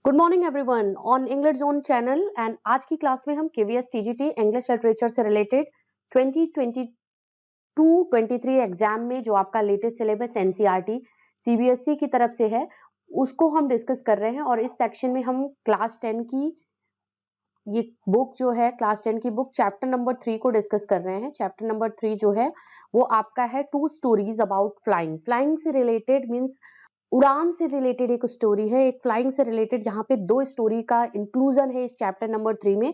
Good morning everyone on English zone channel. And आज की class में हम केवीएस टीजीटी इंग्लिश लिटरेचर से रिलेटेड 2022-23 एग्जाम में जो आपका लेटेस्ट सिलेबस एनसीईआरटी सीबीएसई की तरफ से है उसको हम डिस्कस कर रहे हैं। और इस सेक्शन में हम क्लास 10 की ये बुक जो है क्लास 10 की बुक चैप्टर नंबर 3 को डिस्कस कर रहे हैं। चैप्टर नंबर 3 जो है वो आपका है two stories about flying. Flying से रिलेटेड मीन्स उड़ान से रिलेटेड एक स्टोरी है, एक फ्लाइंग से रिलेटेड यहाँ पे दो स्टोरी का इंक्लूजन है इस चैप्टर नंबर 3 में,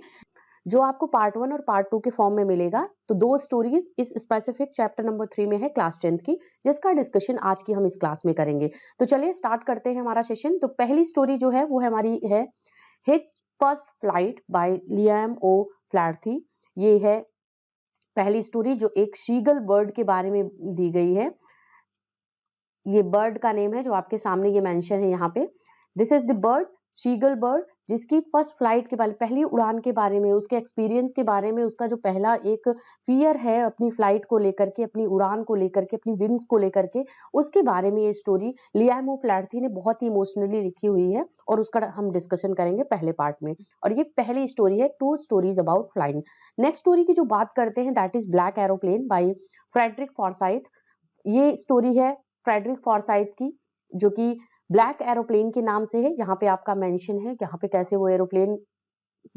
जो आपको पार्ट 1 और पार्ट 2 के फॉर्म में मिलेगा। तो दो स्टोरीज इस स्पेसिफिक चैप्टर नंबर 3 में है क्लास 10 की, जिसका डिस्कशन आज की हम इस क्लास में करेंगे। तो चलिए स्टार्ट करते हैं हमारा सेशन। तो पहली स्टोरी जो है वो है हमारी है his first flight by Liam O'Flaherty. ये है पहली स्टोरी जो एक शीगल बर्ड के बारे में दी गई है। ये बर्ड का नेम है जो आपके सामने ये मेंशन है यहाँ पे। This is the bird Seagull bird, जिसकी फर्स्ट फ्लाइट के बारे में, पहली उड़ान के बारे में, उसके एक्सपीरियंस के बारे में, उसका जो पहला एक फियर है अपनी फ्लाइट को लेकर के, अपनी उड़ान को लेकर के, अपनी विंग्स को लेकर के, उसके बारे में ये स्टोरी लियाम ओ फ्लैर्थी ने बहुत ही इमोशनली लिखी हुई है और उसका हम डिस्कशन करेंगे पहले पार्ट में। और ये पहली स्टोरी है two stories about flying. Next story की जो बात करते हैं that is black aeroplane by Frederick Forsyth. ये स्टोरी है फ्रेडरिक फॉरसाइथ की, जो कि ब्लैक एरोप्लेन के नाम से है। यहाँ पे आपका मेंशन है यहाँ पे कैसे वो एरोप्लेन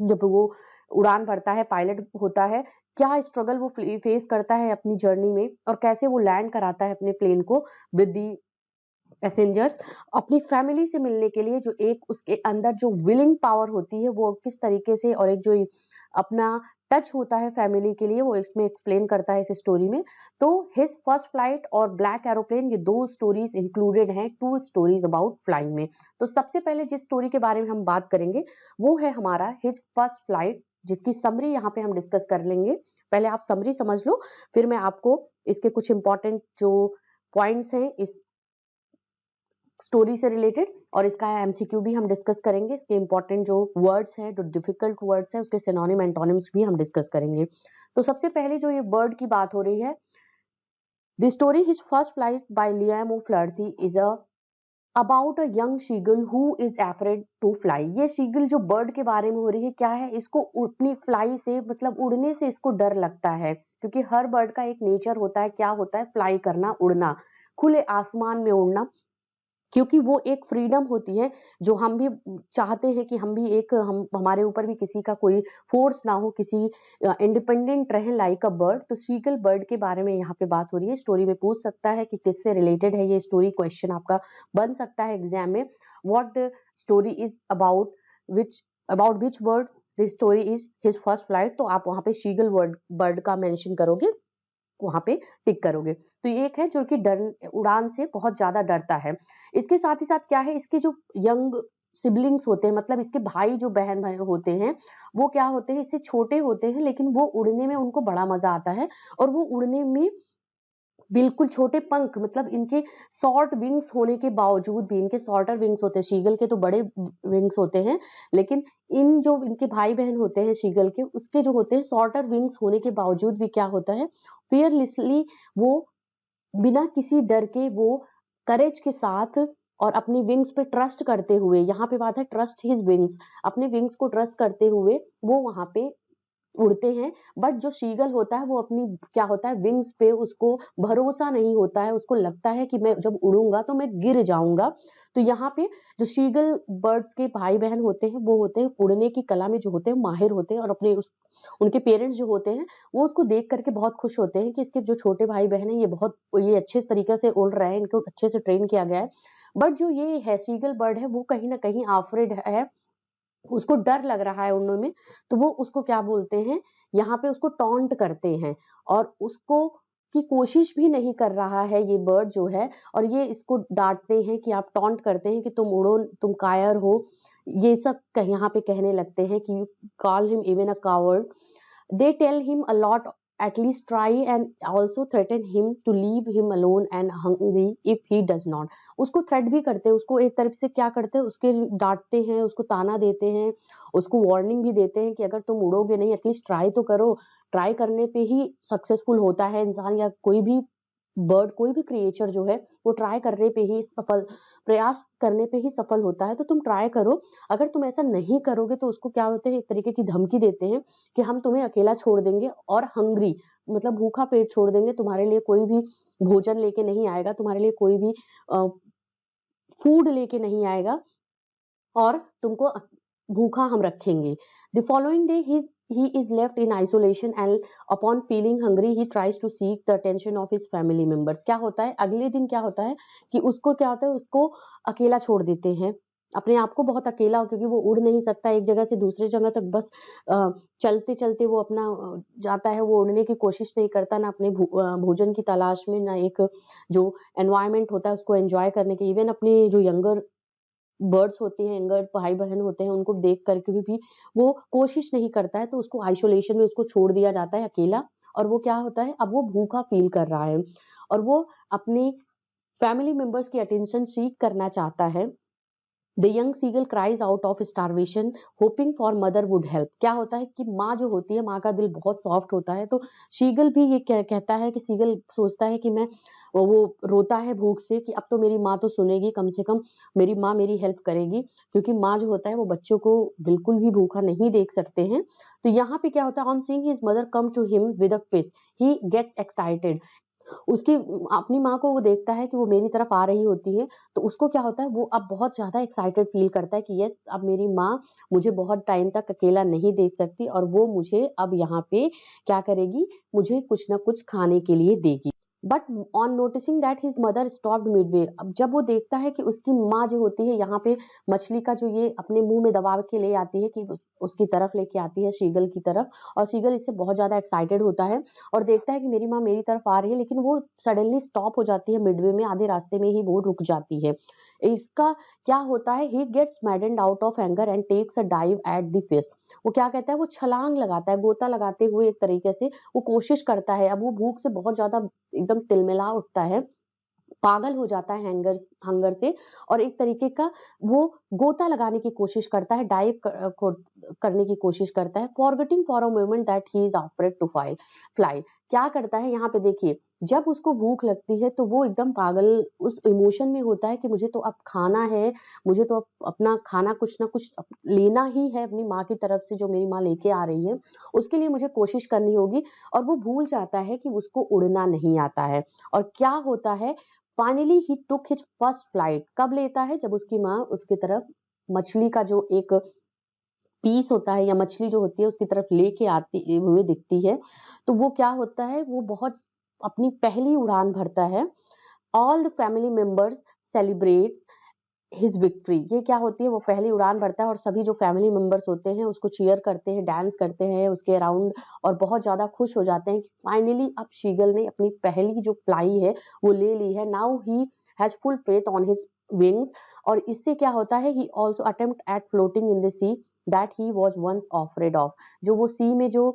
जब वो उड़ान भरता है, पायलट होता है, क्या स्ट्रगल वो फेस करता है अपनी जर्नी में, और कैसे वो लैंड कराता है अपने प्लेन को विद दी पैसेंजर्स अपनी फैमिली से मिलने के लिए। जो एक उसके अंदर जो विलिंग पावर होती है वो किस तरीके से, और एक जो अपना टच होता है फैमिली के लिए, वो इसमें एक्सप्लेन करता है इस स्टोरी में। तो हिज फर्स्ट फ्लाइट और ब्लैक एरोप्लेन, ये दो स्टोरीज इंक्लूडेड हैं टू स्टोरीज अबाउट फ्लाइंग में। तो सबसे पहले जिस स्टोरी के बारे में हम बात करेंगे वो है हमारा हिज फर्स्ट फ्लाइट, जिसकी समरी यहाँ पे हम डिस्कस कर लेंगे। पहले आप समरी समझ लो, फिर मैं आपको इसके कुछ इंपॉर्टेंट जो पॉइंट्स हैं इस स्टोरी से रिलेटेड और इसका एमसीक्यू भी हम डिस्कस करेंगे। इसके इंपॉर्टेंट जो वर्ड्स हैं, जो डिफिकल्ट वर्ड्स हैं, उसके सिनोनिम एंटोनिम्स भी हम डिस्कस करेंगे। तो सबसे पहले जो ये बर्ड की बात हो रही है, the story his first flight by Liam O'Flaherty is about a young seagull who is afraid to fly. ये शीगल जो बर्ड के बारे में हो रही है, क्या है, इसको अपनी फ्लाई से मतलब उड़ने से इसको डर लगता है, क्योंकि हर बर्ड का एक नेचर होता है, क्या होता है, फ्लाई करना, उड़ना, खुले आसमान में उड़ना, क्योंकि वो एक फ्रीडम होती है जो हम भी चाहते हैं कि हम भी एक हम हमारे ऊपर भी किसी का कोई फोर्स ना हो, किसी इंडिपेंडेंट रहे लाइक अ बर्ड। तो शीगल बर्ड के बारे में यहाँ पे बात हो रही है। स्टोरी में पूछ सकता है कि किससे रिलेटेड है ये स्टोरी, क्वेश्चन आपका बन सकता है एग्जाम में। What the story is about which bird the story is his first flight. तो आप वहां पे शीगल बर्ड का मेंशन करोगे, वहां पे टिक करोगे। तो ये एक है जो कि उड़ान से बहुत ज्यादा डरता है। इसके साथ ही साथ क्या है, इसके जो यंग सिबलिंग्स होते हैं, मतलब इसके भाई जो बहन भाई होते हैं, वो क्या होते हैं, इससे छोटे होते हैं, लेकिन वो उड़ने में उनको बड़ा मजा आता है। और वो उड़ने में बिल्कुल छोटे पंख, मतलब इनके शॉर्ट विंग्स होने के बावजूद भी, इनके शॉर्टर विंग्स होते हैं, शीगल के तो बड़े विंग्स होते हैं, लेकिन इन जो इनके भाई बहन होते हैं शीगल के, उसके जो होते हैं शॉर्टर विंग्स होने के बावजूद भी क्या होता है, फियरलेसली वो बिना किसी डर के, वो करेज के साथ और अपनी विंग्स पे ट्रस्ट करते हुए, यहाँ पे बात है ट्रस्ट हिज विंग्स, अपने विंग्स को ट्रस्ट करते हुए वो वहां पे उड़ते हैं। बट जो शीगल होता है वो अपनी क्या होता है, विंग्स पे उसको भरोसा नहीं होता है, उसको लगता है कि मैं जब उड़ूंगा तो मैं गिर जाऊंगा। तो यहाँ पे जो शीगल बर्ड्स के भाई बहन होते हैं वो होते हैं उड़ने की कला में जो होते हैं माहिर होते हैं, और अपने उनके पेरेंट्स जो होते हैं वो उसको देख करके बहुत खुश होते हैं कि इसके जो छोटे भाई बहन है ये अच्छे तरीके से उड़ रहे हैं, इनको अच्छे से ट्रेन किया गया है। बट जो ये है शीगल बर्ड है वो कहीं ना कहीं आफ्रेड है, उसको डर लग रहा है उड़ने में। तो वो उसको क्या बोलते हैं, यहाँ पे उसको टॉन्ट करते हैं, और उसको की कोशिश भी नहीं कर रहा है ये बर्ड जो है, और ये इसको डांटते हैं कि आप टॉन्ट करते हैं कि तुम उड़ो, तुम कायर हो, ये सब यहाँ पे कहने लगते हैं कि you call him even a coward. They tell him a lot, at least try, and also threaten him to leave him alone and hungry if he does not. उसको थ्रेट भी करते हैं, उसको एक तरफ से क्या करते हैं, उसके डांटते हैं, उसको ताना देते हैं, उसको वार्निंग भी देते हैं कि अगर तुम उड़ोगे नहीं, एटलीस्ट ट्राई तो करो, ट्राई करने पे ही सक्सेसफुल होता है इंसान, या कोई भी बर्ड, कोई भी क्रिएचर जो है वो ट्राई करने पे ही प्रयास करने पे ही सफल होता है। तो तुम ट्राई करो, अगर तुम ऐसा नहीं करोगे तो उसको क्या होते हैं, एक तरीके की धमकी देते हैं कि हम तुम्हें अकेला छोड़ देंगे और हंग्री मतलब भूखा पेट छोड़ देंगे, तुम्हारे लिए कोई भी भोजन लेके नहीं आएगा, तुम्हारे लिए कोई भी फूड लेके नहीं आएगा और तुमको भूखा हम रखेंगे। The following day he is left in isolation and upon feeling hungry he tries to seek the attention of his family members। क्या होता है अगले दिन, क्या होता है कि उसको क्या होता है, उसको अकेला छोड़ देते हैं, अपने आप को बहुत अकेला, क्योंकि वो उड़ नहीं सकता एक जगह से दूसरी जगह तक, बस चलते चलते वो अपना जाता है, वो उड़ने की कोशिश नहीं करता, ना अपने भोजन की तलाश में, ना एक जो एनवायरनमेंट होता है उसको एंजॉय करने के, इवन अपने जो यंगर बर्ड्स होते हैं, यंगर भाई-बहन होते हैं, उनको देख कर के भी वो कोशिश नहीं करता है, तो उसको आइसोलेशन में उसको छोड़ दिया जाता है अकेला। और वो क्या होता है, अब वो भूखा फ़ील कर रहा है और वो अपने फैमिली मेंबर्स की अटेंशन सीक करना चाहता है। The young seagull cries out of starvation hoping for mother would help. क्या होता है कि माँ जो होती है, माँ का दिल बहुत सॉफ्ट होता है, तो शीगल भी ये कहता है कि सीगल सोचता है कि मैं वो रोता है भूख से कि अब तो मेरी माँ तो सुनेगी, कम से कम मेरी माँ मेरी हेल्प करेगी, क्योंकि माँ जो होता है वो बच्चों को बिल्कुल भी भूखा नहीं देख सकते हैं। तो यहाँ पे क्या होता है, on seeing his mother come to him with a fish he gets excited. उसकी अपनी माँ को वो देखता है कि वो मेरी तरफ आ रही होती है, तो उसको क्या होता है, वो अब बहुत ज़्यादा एक्साइटेड फ़ील करता है कि यस, अब मेरी माँ मुझे बहुत टाइम तक अकेला नहीं देख सकती और वो मुझे अब यहाँ पे क्या करेगी, मुझे कुछ न कुछ खाने के लिए देगी। But on noticing that his mother stopped Midway, अब जब वो देखता है कि उसकी माँ जो होती है यहाँ पे मछली का जो ये अपने मुँह में दबा के ले आती है कि उसकी तरफ लेके आती है शीगल की तरफ, और शीगल इससे बहुत ज़्यादा एक्साइटेड होता है और देखता है कि मेरी माँ मेरी तरफ आ रही है, लेकिन वो सडनली स्टॉप हो जाती है मिडवे में, आधे रास्ते में ही वो रुक जाती है। इसका क्या होता है, he gets maddened out of anger and takes a dive at the fish. वो क्या कहता है, वो छलांग लगाता है, गोता लगाते हुए एक तरीके से वो कोशिश करता है, अब वो भूख से बहुत ज़्यादा एकदम तिलमिला उठता है, पागल हो जाता है हंगर से, और एक तरीके का वो गोता लगाने की कोशिश करता है, डाइव करने की कोशिश करता है, forgetting for a moment that he is afraid to fly. क्या करता है यहाँ पे देखिए, जब उसको भूख लगती है तो वो एकदम पागल उस इमोशन में होता है कि मुझे तो अब खाना है, मुझे तो अब अपना खाना कुछ ना कुछ लेना ही है अपनी माँ की तरफ से, जो मेरी माँ लेके आ रही है उसके लिए मुझे कोशिश करनी होगी, और वो भूल जाता है कि उसको उड़ना नहीं आता है। और क्या होता है, finally he took his first flight. कब लेता है, जब उसकी माँ उसकी तरफ मछली का जो एक पीस होता है या मछली जो होती है उसकी तरफ लेके आती हुए दिखती है, तो वो क्या होता है, वो बहुत अपनी पहली उड़ान भरता है। All the family members celebrates his victory. ये क्या होती है, वो पहली उड़ान भरता है और सभी जो फैमिली मेंबर्स होते हैं उसको चीयर करते हैं, डांस करते हैं उसके अराउंड, और बहुत ज्यादा खुश हो जाते हैं कि फाइनली अब शीगल ने अपनी पहली जो फ्लाई है वो ले ली है। Now he has full faith on his wings. और इससे क्या होता है, he also attempt at floating in the sea that he was once afraid of. जो वो सी में जो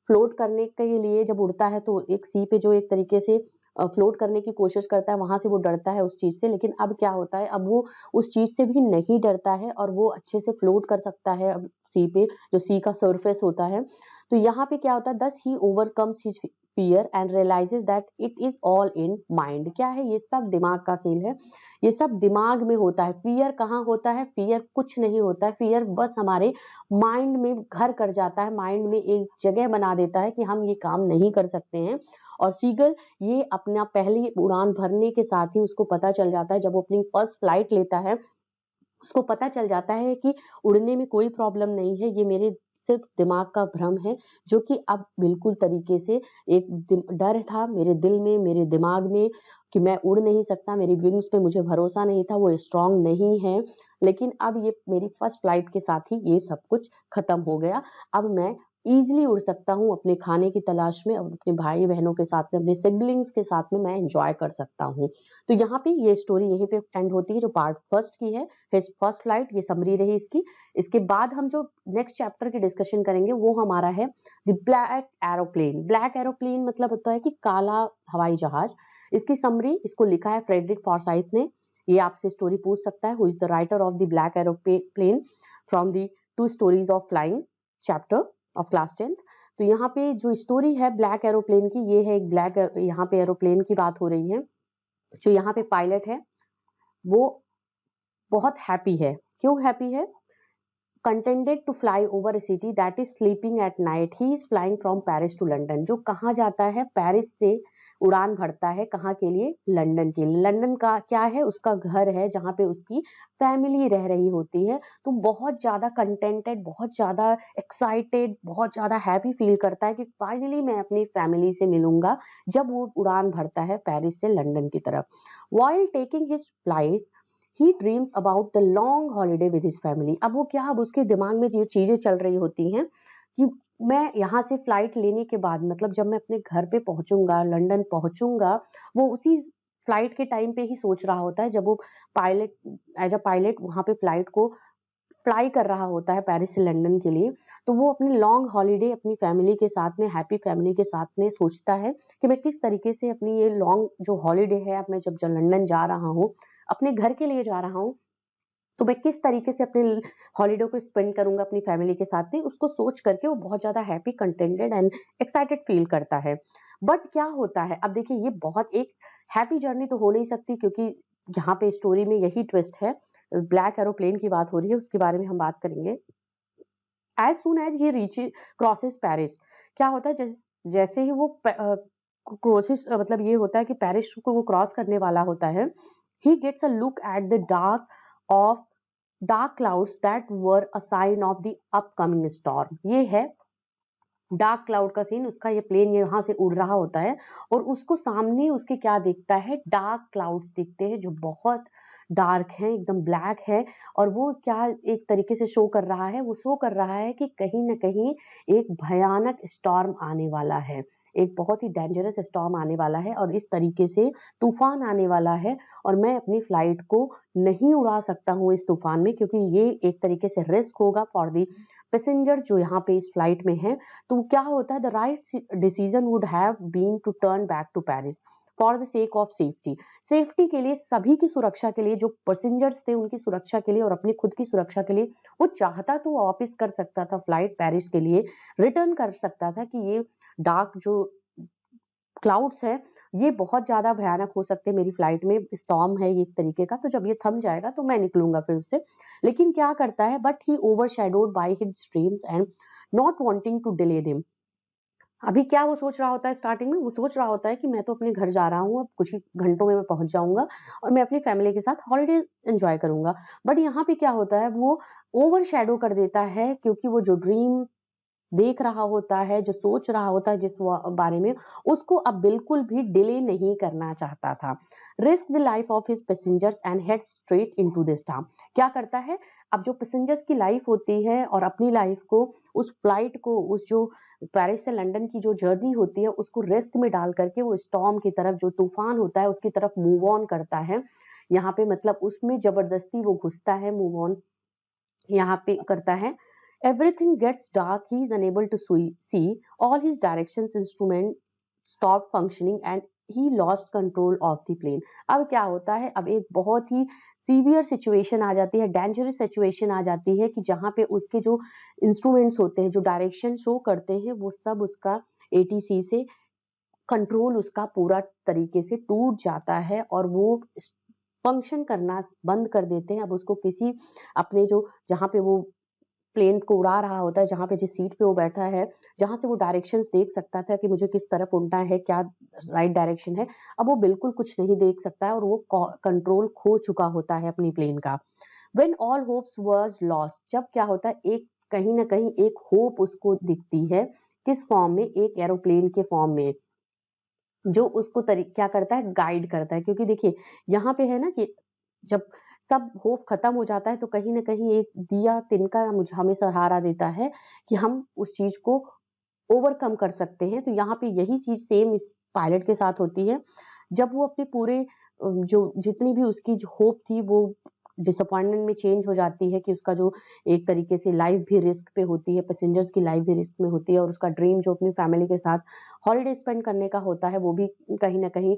फ्लोट करने के लिए जब उड़ता है तो एक सी पे जो एक तरीके से फ्लोट करने की कोशिश करता है, वहां से वो डरता है उस चीज से, लेकिन अब क्या होता है, अब वो उस चीज से भी नहीं डरता है और वो अच्छे से फ्लोट कर सकता है अब सी पे, जो सी का सरफेस होता है। तो यहाँ पे क्या होता है, thus he overcomes his fear and realises that it is all in mind. क्या है, ये सब दिमाग का खेल है, ये सब दिमाग में होता है। फियर कहाँ होता है, फियर कुछ नहीं होता है, फियर बस हमारे माइंड में घर कर जाता है, माइंड में एक जगह बना देता है कि हम ये काम नहीं कर सकते हैं। और सीगल ये अपना पहली उड़ान भरने के साथ ही उसको पता चल जाता है, जब वो अपनी फर्स्ट फ्लाइट लेता है उसको पता चल जाता है कि उड़ने में कोई प्रॉब्लम नहीं है, ये मेरे सिर्फ दिमाग का भ्रम है, जो कि अब बिल्कुल तरीके से एक डर था मेरे दिल में, मेरे दिमाग में, कि मैं उड़ नहीं सकता, मेरी विंग्स पे मुझे भरोसा नहीं था, वो स्ट्रांग नहीं है। लेकिन अब ये मेरी फर्स्ट फ्लाइट के साथ ही ये सब कुछ खत्म हो गया। अब मैं ईज़िली उड़ सकता हूँ अपने खाने की तलाश में, और अपने भाई-बहनों के साथ में, अपने सिबलिंग्स के साथ में मैं एन्जॉय कर सकता हूँ। तो यहाँ पे ये स्टोरी यहीं पे एंड होती है, जो पार्ट फर्स्ट की है, हिज फर्स्ट फ्लाइट, ये समरी रही इसकी। इसके बाद हम जो नेक्स्ट चैप्टर की डिस्कशन करेंगे वो हमारा है the black aeroplane. Black aeroplane मतलब होता है कि काला हवाई जहाज। इसकी समरी, इसको लिखा है फ्रेडरिक फॉरसाइथ ने। ये आपसे स्टोरी पूछ सकता है, who is the writer of the black aeroplane from the two stories of flying chapter of class 10th। तो यहाँ पे जो स्टोरी है ब्लैक एरोप्लेन की, ये है एक ब्लैक, यहाँ पे एरोप्लेन की बात हो रही है। जो यहाँ पे पायलट है वो बहुत हैप्पी है। क्यों हैप्पी है? Contented to fly over a city that is sleeping at night. He is flying from Paris to London. जो कहाँ जाता है? पेरिस से उड़ान भरता है। कहाँ के लिए? लंदन के लिए। लंदन का क्या है? उसका घर है जहाँ पे उसकी फैमिली रह रही होती है। तो बहुत ज्यादा कंटेंटेड, बहुत ज्यादा एक्साइटेड, बहुत ज्यादा हैप्पी फील करता है कि फाइनली मैं अपनी फैमिली से मिलूंगा, जब वो उड़ान भरता है पेरिस से लंदन की तरफ। While taking his flight he dreams about the long holiday with his family. अब वो क्या, अब उसके दिमाग में जो चीजें चल रही होती हैं कि मैं यहाँ से फ्लाइट लेने के बाद, मतलब जब मैं अपने घर पे पहुंचूंगा, लंदन पहुंचूंगा, वो उसी फ्लाइट के टाइम पे ही सोच रहा होता है, जब वो पायलट, एज अ पायलट वहां पे फ्लाइट को फ्लाई कर रहा होता है पेरिस से लंदन के लिए। तो वो अपनी लॉन्ग हॉलीडे अपनी फैमिली के साथ में, हैप्पी फैमिली के साथ में सोचता है कि मैं किस तरीके से अपनी ये लॉन्ग जो हॉलीडे है, अब मैं जब लंदन जा रहा हूँ, अपने घर के लिए जा रहा हूँ, तो मैं किस तरीके से अपने हॉलीडे को स्पेंड करूंगा अपनी फैमिली के साथ में, उसको सोच करके वो बहुत ज्यादा happy, contented and excited feel करता है। बट क्या होता है, अब देखिए ये बहुत एक हैप्पी जर्नी तो हो नहीं सकती, क्योंकि यहाँ पे स्टोरी में यही ट्विस्ट है। ब्लैक एरोप्लेन की बात हो रही है, उसके बारे में हम बात करेंगे। As soon as he reach crosses Paris, क्या होता है, जैसे ही वो क्रॉसेस, मतलब ये होता है कि पेरिस को वो क्रॉस करने वाला होता है, he gets a look at the of dark clouds that were a sign of the upcoming storm। ये है डार्क क्लाउड का सीन। उसका ये प्लेन यहाँ से उड़ रहा होता है और उसको सामने उसके क्या दिखता है? डार्क क्लाउड्स दिखते हैं जो बहुत डार्क हैं, एकदम ब्लैक है। और वो क्या एक तरीके से शो कर रहा है? वो शो कर रहा है कि कहीं ना कहीं एक भयानक स्टॉर्म आने वाला है, एक बहुत ही डेंजरस स्टॉर्म आने वाला है, और इस तरीके से तूफान आने वाला है। और मैं अपनी फ्लाइट को नहीं उड़ा सकता हूँ इस तूफान में, क्योंकि ये एक तरीके से रिस्क होगा फॉर दी पैसेंजर जो यहाँ पे इस फ्लाइट में है। तो क्या होता है, the right decision would have been to turn back to Paris for the sake of safety. Safety के लिए, सभी की सुरक्षा के लिए, जो पैसेंजर्स थे उनकी सुरक्षा के लिए और अपनी खुद की सुरक्षा के लिए, वो चाहता तो वापस कर सकता था फ्लाइट पेरिस के लिए, रिटर्न कर सकता था कि ये डार्क जो क्लाउड्स है ये बहुत ज्यादा भयानक हो सकते हैं, मेरी फ्लाइट में स्टॉर्म है ये एक तरीके का, तो जब ये थम जाएगा तो मैं निकलूंगा फिर उससे। लेकिन क्या करता है, but he overshadowed by his dreams and not wanting to delay them. अभी क्या वो सोच रहा होता है स्टार्टिंग में? वो सोच रहा होता है कि मैं तो अपने घर जा रहा हूँ, अब कुछ ही घंटों में मैं पहुंच जाऊंगा और मैं अपनी फैमिली के साथ हॉलिडे एंजॉय करूंगा। बट यहाँ पे क्या होता है, वो ओवर शेडो कर देता है, क्योंकि वो जो ड्रीम देख रहा होता है, जो सोच रहा होता है जिस बारे में, उसको अब बिल्कुल भी डिले नहीं करना चाहता था। Risk the life of his passengers and head straight into the storm. क्या करता है, अब जो पैसेंजर्स की लाइफ होती है और अपनी लाइफ को, उस फ्लाइट को, उस जो पेरिस से लंदन की जो जर्नी होती है उसको रिस्क में डाल करके वो स्टॉर्म की तरफ, जो तूफान होता है उसकी तरफ मूव ऑन करता है। यहाँ पे मतलब उसमें जबरदस्ती वो घुसता है, मूव ऑन यहाँ पे करता है। Everything gets dark. He is unable to see. All his directions instruments stopped functioning and he lost control of the plane। अब क्या होता है, अब एक बहुत ही सीवियर सिचुएशन आ जाती है, डेंजरस सिचुएशन आ जाती है कि जहाँ पे उसके जो इंस्ट्रूमेंट्स होते हैं, जो डायरेक्शन शो करते हैं, वो सब उसका एटीसी से कंट्रोल उसका पूरा तरीके से टूट जाता है और वो फंक्शन करना बंद कर देते हैं। अब उसको किसी अपने जो, जहाँ पे वो प्लेन को उड़ा रहा होता है, जहाँ पे जिस सीट पे वो बैठा है, जहाँ से वो डायरेक्शंस देख सकता था कि मुझे किस तरफ उड़ना है, क्या राइट डायरेक्शन है, अब वो बिल्कुल कुछ नहीं देख सकता है और वो कंट्रोल खो चुका होता है अपनी प्लेन का। When all hopes was lost, जब क्या होता है, एक कहीं ना कहीं एक होप उसको दिखती है, किस फॉर्म में? एक एरोप्लेन के फॉर्म में, जो उसको क्या करता है, गाइड करता है। क्योंकि देखिए यहाँ पे है ना कि जब सब होप खत्म हो जाता है तो कहीं ना कहीं एक दिया तिनका मुझे हमें सहारा देता है कि हम उस चीज को ओवरकम कर सकते हैं। तो यहाँ पे यही चीज सेम इस पायलट के साथ होती है। जब वो अपने पूरे जो जितनी भी उसकी जो होप थी वो डिसअपॉइंटमेंट में चेंज हो जाती है, कि उसका जो एक तरीके से लाइफ भी रिस्क पे होती है, पैसेंजर्स की लाइफ भी रिस्क में होती है, और उसका ड्रीम जो अपनी फैमिली के साथ हॉलीडे स्पेंड करने का होता है वो भी कहीं ना कहीं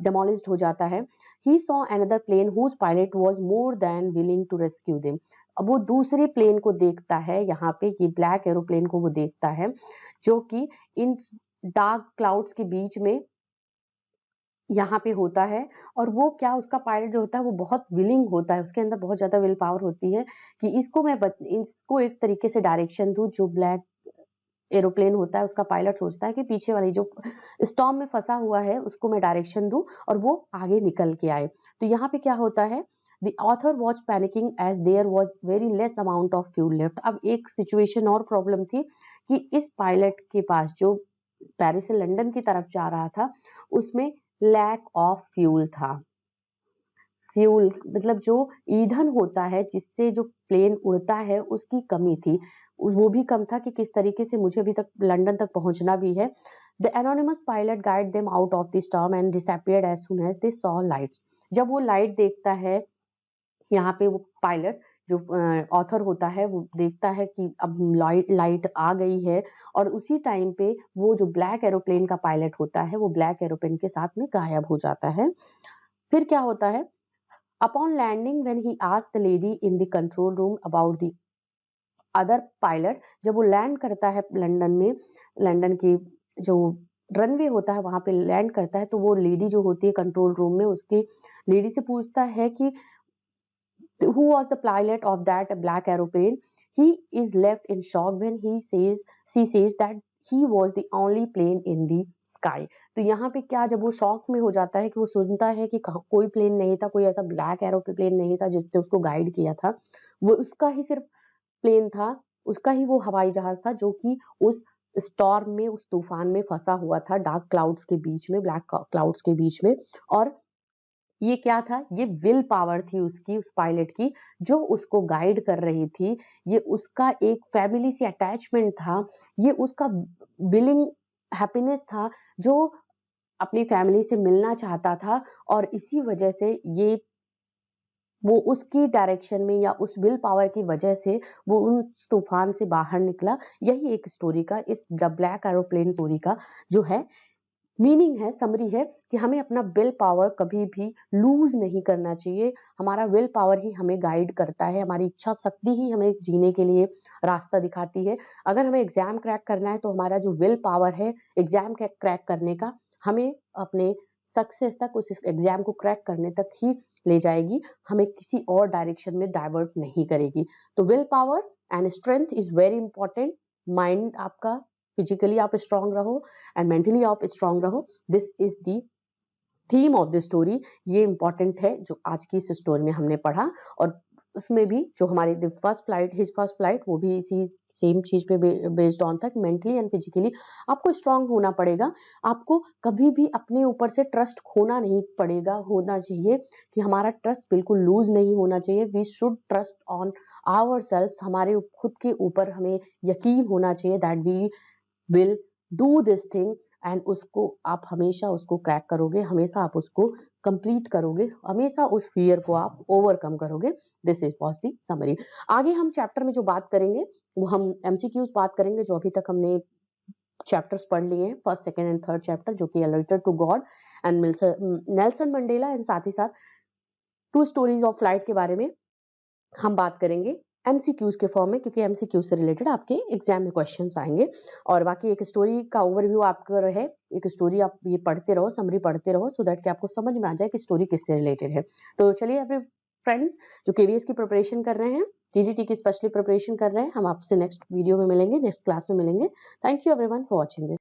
डिमोलिश्ड हो जाता है। He saw another plane whose pilot was more than willing to rescue them. अब वो दूसरे प्लेन को देखता है, यहाँ पे ये ब्लैक एरोप्लेन को वो देखता है, जो कि इन डार्क क्लाउड्स के बीच में यहाँ पे होता है। और वो क्या, उसका पायलट जो होता है वो बहुत विलिंग होता है, उसके अंदर बहुत ज़्यादा विल पावर होती है कि इसको एक तरीके से डायरेक्शन दूँ। जो ब्लैक एरोप्लेन होता है उसका पायलट सोचता है कि पीछे वाली जो स्टॉर्म में फंसा हुआ है उसको मैं डायरेक्शन दूं और वो आगे निकल के आए। तो यहाँ पे क्या होता है, the author was panicking as there was very less amount of fuel left. अब एक सिचुएशन और प्रॉब्लम थी कि इस पायलट के पास जो पेरिस से लंदन की तरफ जा रहा था उसमें लैक ऑफ फ्यूल था। फ्यूल मतलब जो ईंधन होता है जिससे जो प्लेन उड़ता है उसकी कमी थी। वो भी कम था कि किस तरीके से मुझे अभी तक लंदन तक पहुंचना भी है। The anonymous pilot guide them out of the storm and disappeared as soon as they saw lights. जब वो लाइट देखता है, यहाँ पे वो पायलट जो ऑथर होता है वो देखता है कि अब लाइट आ गई है, और उसी टाइम पे वो जो ब्लैक एरोप्लेन का पायलट होता है वो ब्लैक एरोप्लेन के साथ में गायब हो जाता है। फिर क्या होता है, upon landing when he asked the lady in the control room about the other pilot, जब वो लैंड करता है लंदन में, लंदन की जो रनवे होता है वहां पे लैंड करता है, तो वो लेडी जो होती है कंट्रोल रूम में उसकी लेडी से पूछता है कि who was the pilot of that black aeroplane. He is left in shock when she says that he was the only plane in the sky. तो यहाँ पे क्या, जब वो शॉक में हो जाता है कि वो सुनता है कि कोई प्लेन नहीं था, कोई ऐसा ब्लैक एरोप्लेन नहीं था जिसने उसको गाइड किया था, वो उसका ही सिर्फ प्लेन था, उसका ही वो हवाई जहाज था जो कि उस स्टॉर्म में, उस तूफान में फंसा हुआ था, डार्क क्लाउड्स के बीच में, ब्लैक क्लाउड्स के बीच में। और ये क्या था, ये विल पावर थी उसकी, उस पायलट की, जो उसको गाइड कर रही थी। ये उसका एक फैमिली से अटैचमेंट था, ये उसका विलिंग हैप्पीनेस था जो अपनी फैमिली से मिलना चाहता था, और इसी वजह से ये वो उसकी डायरेक्शन में या उस विल पावर की वजह से वो उन तूफान से बाहर निकला। यही एक स्टोरी का, इस द ब्लैक एरोप्लेन स्टोरी का जो है मीनिंग है, समरी है कि हमें अपना विल पावर कभी भी लूज नहीं करना चाहिए। हमारा विल पावर ही हमें गाइड करता है, हमारी इच्छा शक्ति ही हमें जीने के लिए रास्ता दिखाती है। अगर हमें एग्जाम क्रैक करना है तो हमारा जो विल पावर है एग्जाम क्रैक करने का, हमें अपने सक्सेस तक, उस एग्जाम को क्रैक करने तक ही ले जाएगी, हमें किसी और डायरेक्शन में डाइवर्ट नहीं करेगी। तो will power and strength is very important. Mind आपका फिजिकली आप स्ट्रांग रहो एंड मेंटली आप स्ट्रांग रहो। This is the theme of the story. ये इंपॉर्टेंट है जो आज की इस स्टोरी में हमने पढ़ा। और उसमें भी जो हमारी हिज फर्स्ट फ्लाइट, वो भी इसी सेम चीज पे बेस्ड ऑन था कि मेंटली एंड फिजिकली आपको स्ट्रांग होना पड़ेगा। आपको कभी भी अपने ऊपर से ट्रस्ट खोना नहीं पड़ेगा, होना चाहिए कि हमारा ट्रस्ट बिल्कुल लूज नहीं होना चाहिए। We should trust on our self, हमारे खुद के ऊपर हमें यकीन होना चाहिए that we will do this thing, and उसको आप हमेशा उसको क्रैक करोगे, हमेशा आप उसको कंप्लीट करोगे, हमेशा उस फियर को आप ओवरकम करोगे। This is was the summary. आगे हम चैप्टर में जो बात करेंगे वो हम एमसीक्यूज बात करेंगे, जो अभी तक हमने चैप्टर्स पढ़ लिए हैं, first second and third chapter, जो कि letter to God and Nelson Mandela, and साथ ही साथ टू स्टोरीज ऑफ फ्लाइट के बारे में हम बात करेंगे एमसीक्यूज के फॉर्म में, क्योंकि एमसीक्यू से रिलेटेड आपके एग्जाम में क्वेश्चंस आएंगे। और बाकी एक स्टोरी का ओवरव्यू आपका रहे, एक स्टोरी आप ये पढ़ते रहो, समरी पढ़ते रहो, सो दैट कि आपको समझ में आ जाए कि स्टोरी किससे रिलेटेड है। तो चलिए एवरी फ्रेंड्स जो केवीएस की प्रिपरेशन कर रहे हैं, टीजीटी की स्पेशली प्रिपरेशन कर रहे हैं, हम आपसे नेक्स्ट वीडियो में मिलेंगे, नेक्स्ट क्लास में मिलेंगे। Thank you everyone for watching this.